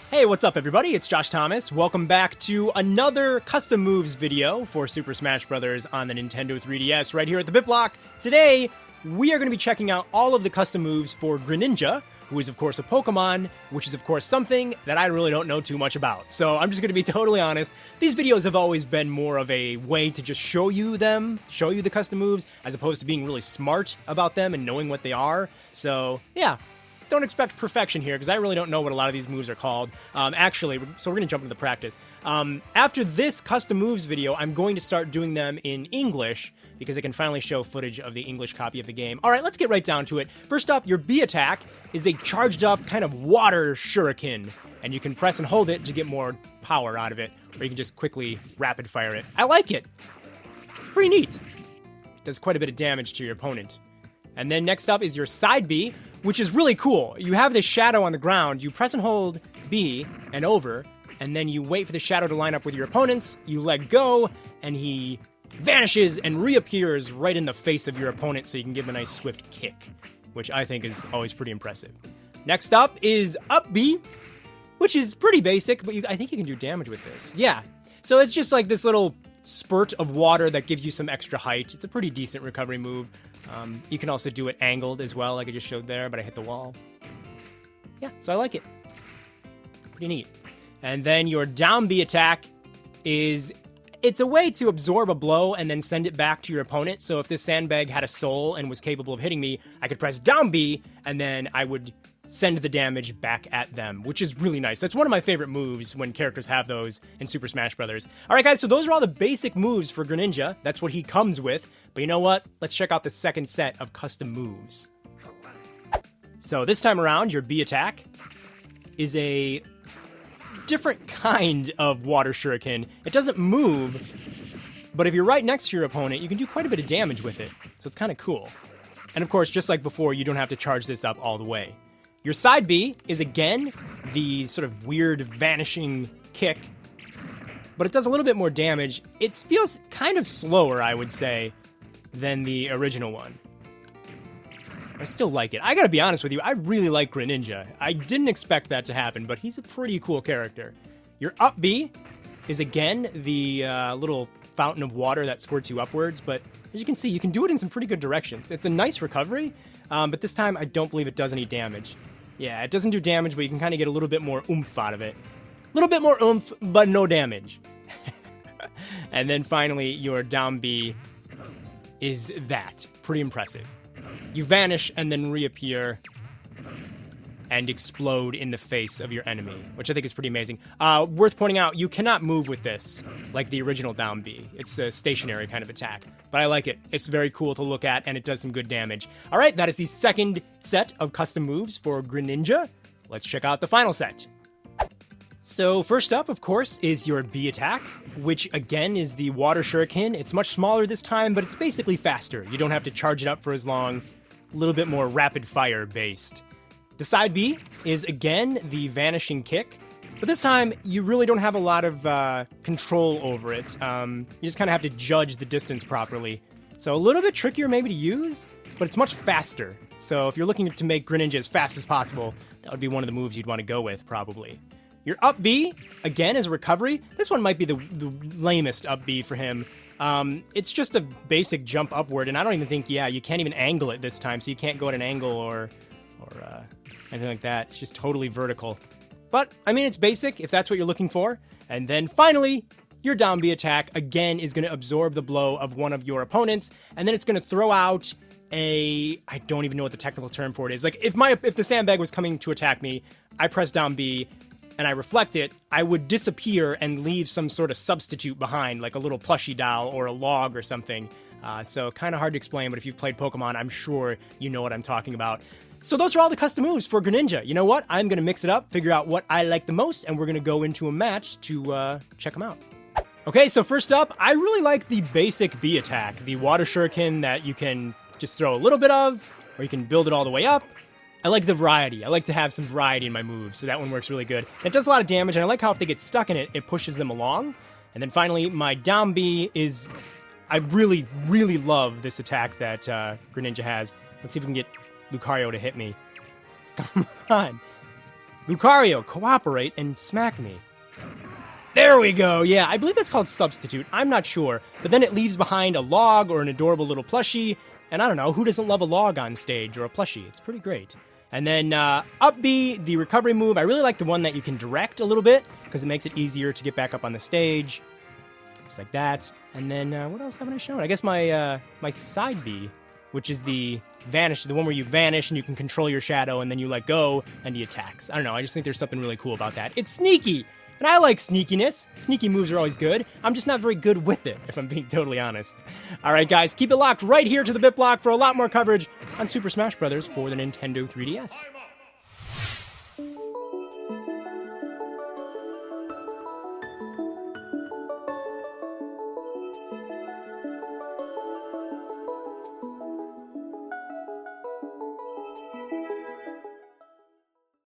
Hey, what's up everybody? It's Josh Thomas. Welcome back to another custom moves video for Super Smash Bros. On the Nintendo 3DS right here at the BitBlock. Today, we are going to be checking out all of the custom moves for Greninja, who is of course a Pokemon, which is of course something that I really don't know too much about. So I'm just going to be totally honest. These videos have always been more of a way to just show you the custom moves, as opposed to being really smart about them and knowing what they are. So yeah. Don't expect perfection here, because I really don't know what a lot of these moves are called. So we're going to jump into the practice. After this custom moves video, I'm going to start doing them in English, because I can finally show footage of the English copy of the game. Alright, let's get right down to it. First up, your B attack is a charged up kind of water shuriken, and you can press and hold it to get more power out of it, or you can just quickly rapid fire it. I like it! It's pretty neat. It does quite a bit of damage to your opponent. And then next up is your side B, which is really cool. You have this shadow on the ground, you press and hold B and over, and then you wait for the shadow to line up with your opponent's, you let go, and he vanishes and reappears right in the face of your opponent so you can give him a nice swift kick, which I think is always pretty impressive. Next up is up B, which is pretty basic, but I think you can do damage with this. Yeah, so it's just like this little spurt of water that gives you some extra height. It's a pretty decent recovery move. You can also do it angled as well, like I just showed there, but I hit the wall. Yeah, so I like it. Pretty neat. And then your down B attack it's a way to absorb a blow and then send it back to your opponent. So if this sandbag had a soul and was capable of hitting me, I could press down B, and then I would send the damage back at them, which is really nice. That's one of my favorite moves when characters have those in Super Smash Bros. Alright guys, so those are all the basic moves for Greninja. That's what he comes with. But you know what? Let's check out the second set of custom moves. So this time around, your B attack is a different kind of water shuriken. It doesn't move, but if you're right next to your opponent, you can do quite a bit of damage with it. So it's kind of cool. And of course, just like before, you don't have to charge this up all the way. Your side B is, again, the sort of weird vanishing kick, but it does a little bit more damage. It feels kind of slower, I would say, than the original one. I still like it. I gotta be honest with you, I really like Greninja. I didn't expect that to happen, but he's a pretty cool character. Your up B is, again, the little fountain of water that squirts you upwards, but as you can see, you can do it in some pretty good directions. It's a nice recovery, but this time I don't believe it does any damage. Yeah, it doesn't do damage, but you can kind of get a little bit more oomph out of it. A little bit more oomph, but no damage. And then finally, your down B is that. Pretty impressive. You vanish and then reappear and explode in the face of your enemy, which I think is pretty amazing. Worth pointing out, you cannot move with this like the original down B. It's a stationary kind of attack, but I like it. It's very cool to look at, and it does some good damage. All right, that is the second set of custom moves for Greninja. Let's check out the final set. So first up, of course, is your B attack, which again is the water shuriken. It's much smaller this time, but it's basically faster. You don't have to charge it up for as long. A little bit more rapid fire based. The side B is, again, the vanishing kick, but this time you really don't have a lot of control over it. You just kind of have to judge the distance properly. So a little bit trickier maybe to use, but it's much faster. So if you're looking to make Greninja as fast as possible, that would be one of the moves you'd want to go with, probably. Your up B, again, is a recovery. This one might be the lamest up B for him. It's just a basic jump upward, and I don't even think, you can't even angle it this time, so you can't go at an angle or anything like that. It's just totally vertical. But, I mean, it's basic, if that's what you're looking for. And then finally, your down B attack, again, is going to absorb the blow of one of your opponents, and then it's going to throw out I don't even know what the technical term for it is. Like, if the sandbag was coming to attack me, I press down B, and I reflect it, I would disappear and leave some sort of substitute behind, like a little plushie doll or a log or something. So kind of hard to explain, but if you've played Pokemon, I'm sure you know what I'm talking about. So those are all the custom moves for Greninja. You know what? I'm going to mix it up, figure out what I like the most, and we're going to go into a match to check them out. Okay, so first up, I really like the basic B attack, the water shuriken that you can just throw a little bit of, or you can build it all the way up. I like the variety. I like to have some variety in my moves, so that one works really good. It does a lot of damage, and I like how if they get stuck in it, it pushes them along. And then finally, my down B is... I really, really love this attack that Greninja has. Let's see if we can get Lucario to hit me. Come on. Lucario, cooperate and smack me. There we go. Yeah, I believe that's called Substitute. I'm not sure. But then it leaves behind a log or an adorable little plushie. And I don't know, who doesn't love a log on stage or a plushie? It's pretty great. And then up B, the recovery move. I really like the one that you can direct a little bit because it makes it easier to get back up on the stage. Just like that. And then what else haven't I shown? I guess my my side B, which is the Vanish, the one where you vanish and you can control your shadow and then you let go and he attacks. I don't know, I just think there's something really cool about that. It's sneaky! And I like sneakiness. Sneaky moves are always good. I'm just not very good with it, if I'm being totally honest. Alright guys, keep it locked right here to the BitBlock for a lot more coverage on Super Smash Bros. For the Nintendo 3DS.